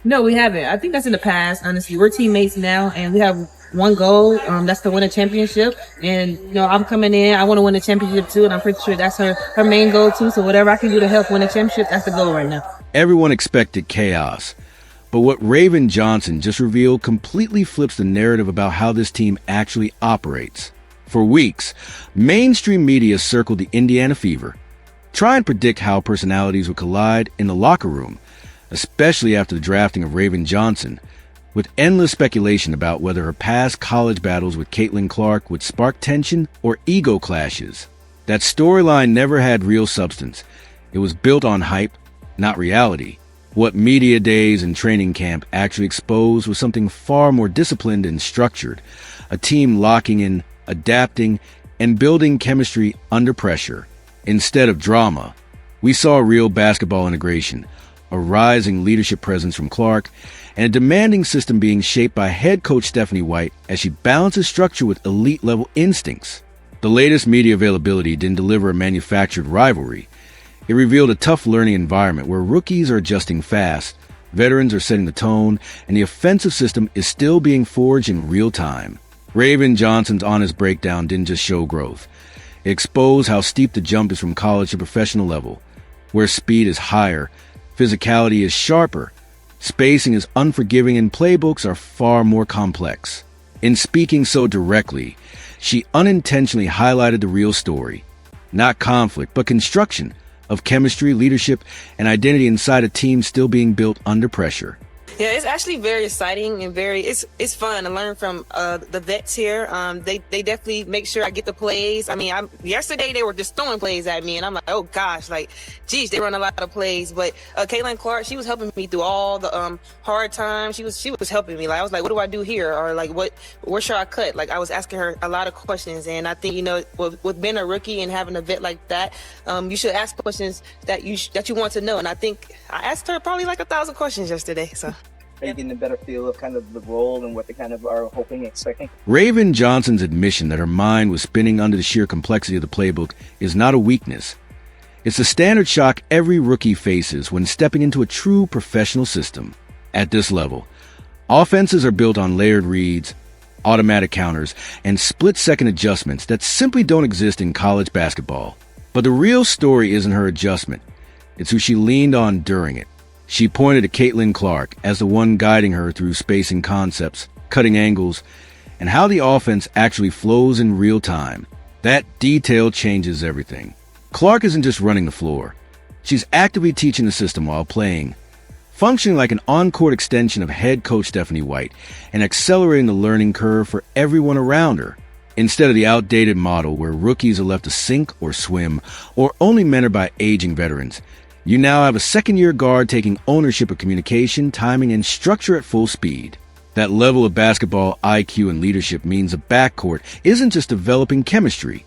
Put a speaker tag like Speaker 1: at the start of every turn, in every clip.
Speaker 1: No, we haven't. I think that's in the past. Honestly, we're teammates now, and we have one goal. That's to win a championship. And I'm coming in. I want to win a championship too, and I'm pretty sure that's her main goal too. So whatever I can do to help win a championship, that's the goal right now.
Speaker 2: Everyone expected chaos, but what Raven Johnson just revealed completely flips the narrative about how this team actually operates. For weeks, mainstream media circled the Indiana Fever, trying to predict how personalities would collide in the locker room, especially after the drafting of Raven Johnson, with endless speculation about whether her past college battles with Caitlin Clark would spark tension or ego clashes. That storyline never had real substance. It was built on hype, not reality. What media days and training camp actually exposed was something far more disciplined and structured, a team locking in, adapting, and building chemistry under pressure. Instead of drama, we saw real basketball integration, a rising leadership presence from Clark, and a demanding system being shaped by head coach Stephanie White as she balances structure with elite-level instincts. The latest media availability didn't deliver a manufactured rivalry. It revealed a tough learning environment where rookies are adjusting fast, veterans are setting the tone, and the offensive system is still being forged in real time. Raven Johnson's honest breakdown didn't just show growth. It exposed how steep the jump is from college to professional level, where speed is higher, physicality is sharper, spacing is unforgiving, and playbooks are far more complex. In speaking so directly, she unintentionally highlighted the real story. Not conflict, but construction of chemistry, leadership, and identity inside a team still being built under pressure.
Speaker 3: Yeah, it's actually very exciting and it's fun to learn from the vets here. They definitely make sure I get the plays. I mean, yesterday they were just throwing plays at me, and I'm like, oh gosh, like, geez, they run a lot of plays. But Caitlin Clark, she was helping me through all the hard times. She was helping me. Like, I was like, what do I do here, or like, where should I cut? Like, I was asking her a lot of questions, and I think with being a rookie and having a vet like that, you should ask questions that you want to know. And I think I asked her probably like 1,000 questions yesterday. So.
Speaker 4: Are you getting a better feel of kind of the role and what they kind of are hoping and expecting?
Speaker 2: Raven Johnson's admission that her mind was spinning under the sheer complexity of the playbook is not a weakness. It's the standard shock every rookie faces when stepping into a true professional system. At this level, offenses are built on layered reads, automatic counters, and split-second adjustments that simply don't exist in college basketball. But the real story isn't her adjustment. It's who she leaned on during it. She pointed to Caitlin Clark as the one guiding her through spacing concepts, cutting angles, and how the offense actually flows in real time. That detail changes everything. Clark isn't just running the floor. She's actively teaching the system while playing, functioning like an on-court extension of head coach Stephanie White and accelerating the learning curve for everyone around her. Instead of the outdated model where rookies are left to sink or swim, or only mentored by aging veterans, you now have a second-year guard taking ownership of communication, timing, and structure at full speed. That level of basketball IQ and leadership means a backcourt isn't just developing chemistry.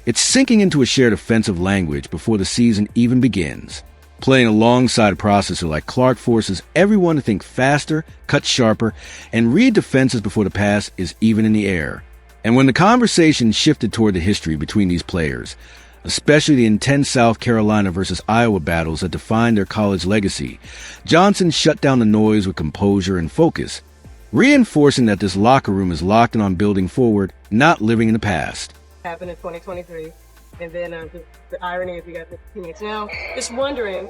Speaker 2: It's sinking into a shared offensive language before the season even begins. Playing alongside a processor like Clark forces everyone to think faster, cut sharper, and read defenses before the pass is even in the air. And when the conversation shifted toward the history between these players, especially the intense South Carolina versus Iowa battles that defined their college legacy, Johnson shut down the noise with composure and focus, reinforcing that this locker room is locked in on building forward, not living in the past.
Speaker 5: Happened in 2023, and then the irony is we got the teammates now. Just wondering,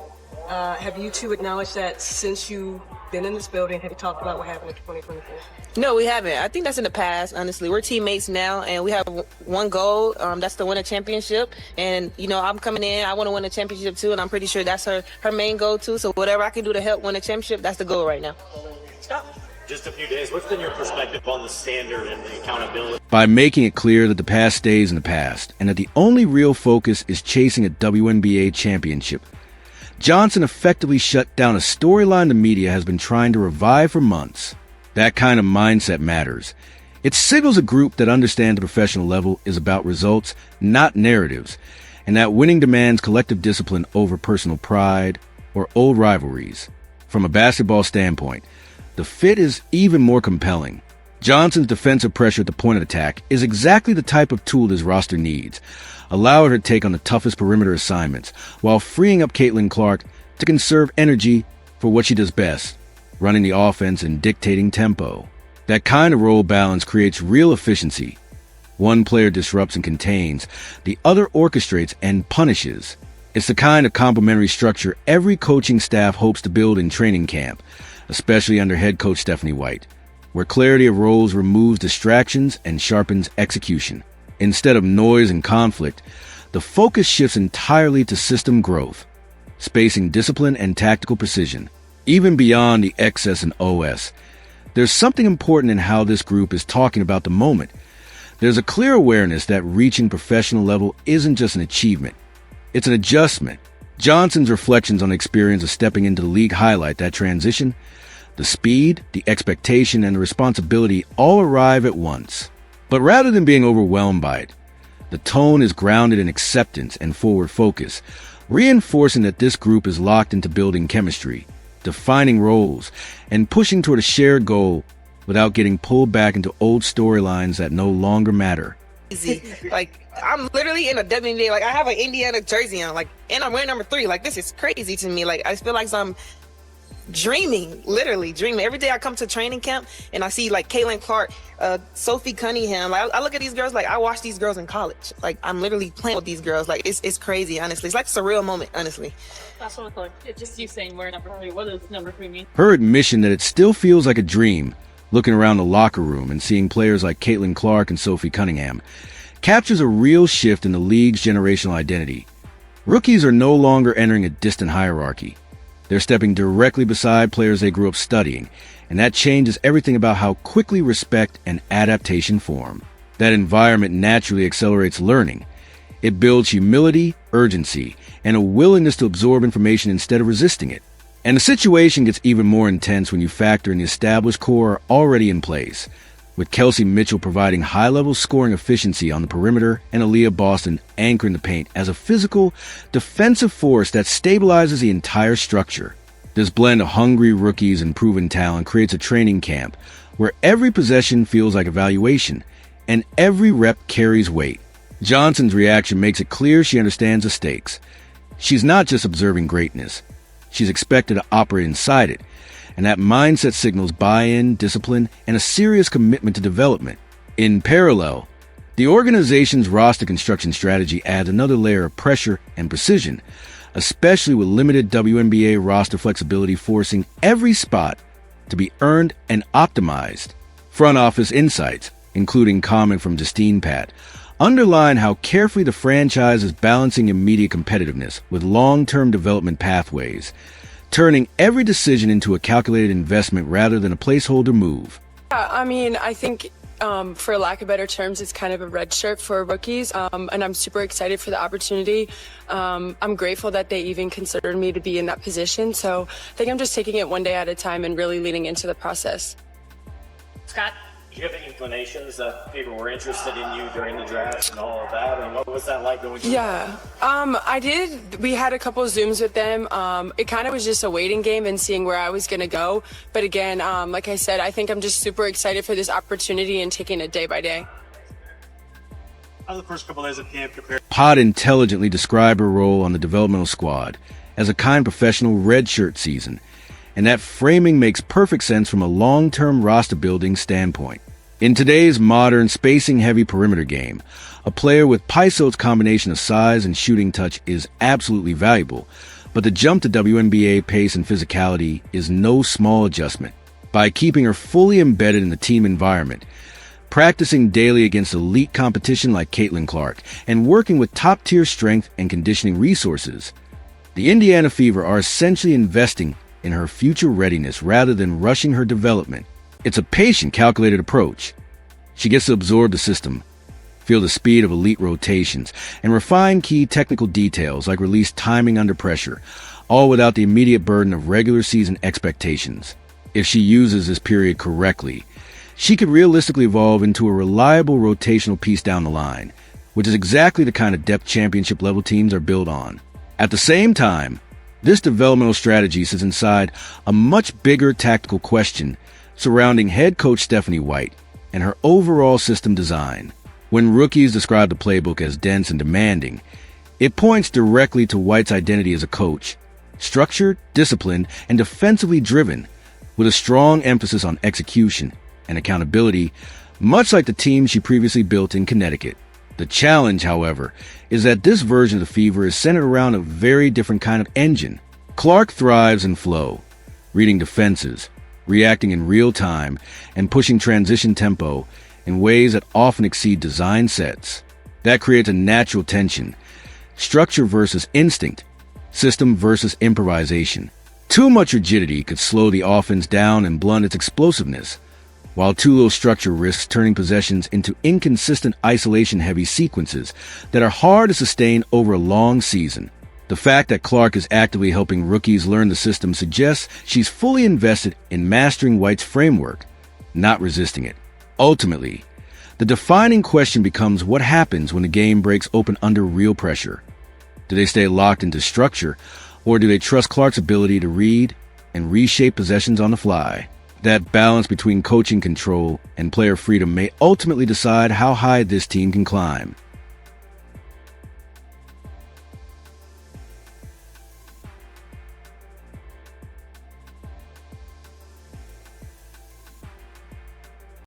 Speaker 5: have you two acknowledged that since you've been in this building? Have you talked about what happened in 2023?
Speaker 3: No, we haven't. I think that's in the past, honestly. We're teammates now, and we have one goal. That's to win a championship. And, I'm coming in. I want to win a championship, too, and I'm pretty sure that's her main goal, too. So whatever I can do to help win a championship, that's the goal right now.
Speaker 6: Stop. Just a few days. What's been your perspective on the standard and the accountability?
Speaker 2: By making it clear that the past stays in the past, and that the only real focus is chasing a Wnba championship, Johnson effectively shut down a storyline the media has been trying to revive for months. That kind of mindset matters. It signals a group that understands the professional level is about results, not narratives, and that winning demands collective discipline over personal pride or old rivalries. From a basketball standpoint, the fit is even more compelling. Johnson's defensive pressure at the point of attack is exactly the type of tool his roster needs, allowing her to take on the toughest perimeter assignments, while freeing up Caitlin Clark to conserve energy for what she does best, running the offense and dictating tempo. That kind of role balance creates real efficiency. One player disrupts and contains, the other orchestrates and punishes. It's the kind of complementary structure every coaching staff hopes to build in training camp, especially under head coach Stephanie White, where clarity of roles removes distractions and sharpens execution. Instead of noise and conflict, the focus shifts entirely to system growth, spacing discipline and tactical precision, even beyond the XS and OS. There's something important in how this group is talking about the moment. There's a clear awareness that reaching professional level isn't just an achievement. It's an adjustment. Johnson's reflections on the experience of stepping into the league highlight that transition. The speed, the expectation, and the responsibility all arrive at once. But rather than being overwhelmed by it, the tone is grounded in acceptance and forward focus, reinforcing that this group is locked into building chemistry, defining roles, and pushing toward a shared goal without getting pulled back into old storylines that no longer matter.
Speaker 3: Like, I'm literally in a WNBA. Like, I have an Indiana jersey on. Like, and I'm wearing number 3. Like, this is crazy to me. Like, I feel like I'm dreaming, literally dreaming. Every day I come to training camp and I see like Caitlin Clark, Sophie Cunningham. Like, I look at these girls like I watched these girls in college. Like, I'm literally playing with these girls. Like, it's crazy, honestly. It's like a surreal moment, honestly.
Speaker 7: That's what I thought. It's just you saying we're number 3. What does number 3 mean?
Speaker 2: Her admission that it still feels like a dream, looking around the locker room and seeing players like Caitlin Clark and Sophie Cunningham, captures a real shift in the league's generational identity. Rookies are no longer entering a distant hierarchy. They're stepping directly beside players they grew up studying, and that changes everything about how quickly respect and adaptation form. That environment naturally accelerates learning. It builds humility, urgency, and a willingness to absorb information instead of resisting it. And the situation gets even more intense when you factor in the established core already in place, with Kelsey Mitchell providing high-level scoring efficiency on the perimeter and Aaliyah Boston anchoring the paint as a physical, defensive force that stabilizes the entire structure. This blend of hungry rookies and proven talent creates a training camp where every possession feels like evaluation and every rep carries weight. Johnson's reaction makes it clear she understands the stakes. She's not just observing greatness. She's expected to operate inside it, and that mindset signals buy-in, discipline, and a serious commitment to development. In parallel, the organization's roster construction strategy adds another layer of pressure and precision, especially with limited WNBA roster flexibility forcing every spot to be earned and optimized. Front office insights, including comment from Justine Pat, underline how carefully the franchise is balancing immediate competitiveness with long-term development pathways, turning every decision into a calculated investment rather than a placeholder move.
Speaker 8: I mean, I think, for lack of better terms, it's kind of a red shirt for rookies, and I'm super excited for the opportunity. I'm grateful that they even considered me to be in that position, so I think I'm just taking it one day at a time and really leaning into the process.
Speaker 7: Scott?
Speaker 6: Did you have any inclinations that people were interested in you during the draft and all of that? And what was that like going through?
Speaker 8: Yeah, I did. We had a couple of Zooms with them. It kind of was just a waiting game and seeing where I was going to go. But again, like I said, I think I'm just super excited for this opportunity and taking it day by day.
Speaker 6: How the first couple days of camp compared?
Speaker 2: Pod intelligently described her role on the developmental squad as a kind professional redshirt season, and that framing makes perfect sense from a long-term roster-building standpoint. In today's modern, spacing-heavy perimeter game, a player with Paiso's combination of size and shooting touch is absolutely valuable, but the jump to WNBA pace and physicality is no small adjustment. By keeping her fully embedded in the team environment, practicing daily against elite competition like Caitlin Clark, and working with top-tier strength and conditioning resources, the Indiana Fever are essentially investing in her future readiness rather than rushing her development. It's a patient, calculated approach. She gets to absorb the system, feel the speed of elite rotations, and refine key technical details like release timing under pressure, all without the immediate burden of regular season expectations. If she uses this period correctly, she could realistically evolve into a reliable rotational piece down the line, which is exactly the kind of depth championship level teams are built on. At the same time, this developmental strategy sits inside a much bigger tactical question surrounding head coach Stephanie White and her overall system design. When rookies describe the playbook as dense and demanding, it points directly to White's identity as a coach, structured, disciplined, and defensively driven, with a strong emphasis on execution and accountability, much like the team she previously built in Connecticut. The challenge, however, is that this version of the Fever is centered around a very different kind of engine. Clark thrives in flow, reading defenses, reacting in real time, and pushing transition tempo in ways that often exceed design sets. That creates a natural tension, structure versus instinct, system versus improvisation. Too much rigidity could slow the offense down and blunt its explosiveness, while too little structure risks turning possessions into inconsistent isolation-heavy sequences that are hard to sustain over a long season. The fact that Clark is actively helping rookies learn the system suggests she's fully invested in mastering White's framework, not resisting it. Ultimately, the defining question becomes what happens when the game breaks open under real pressure. Do they stay locked into structure, or do they trust Clark's ability to read and reshape possessions on the fly? That balance between coaching control and player freedom may ultimately decide how high this team can climb.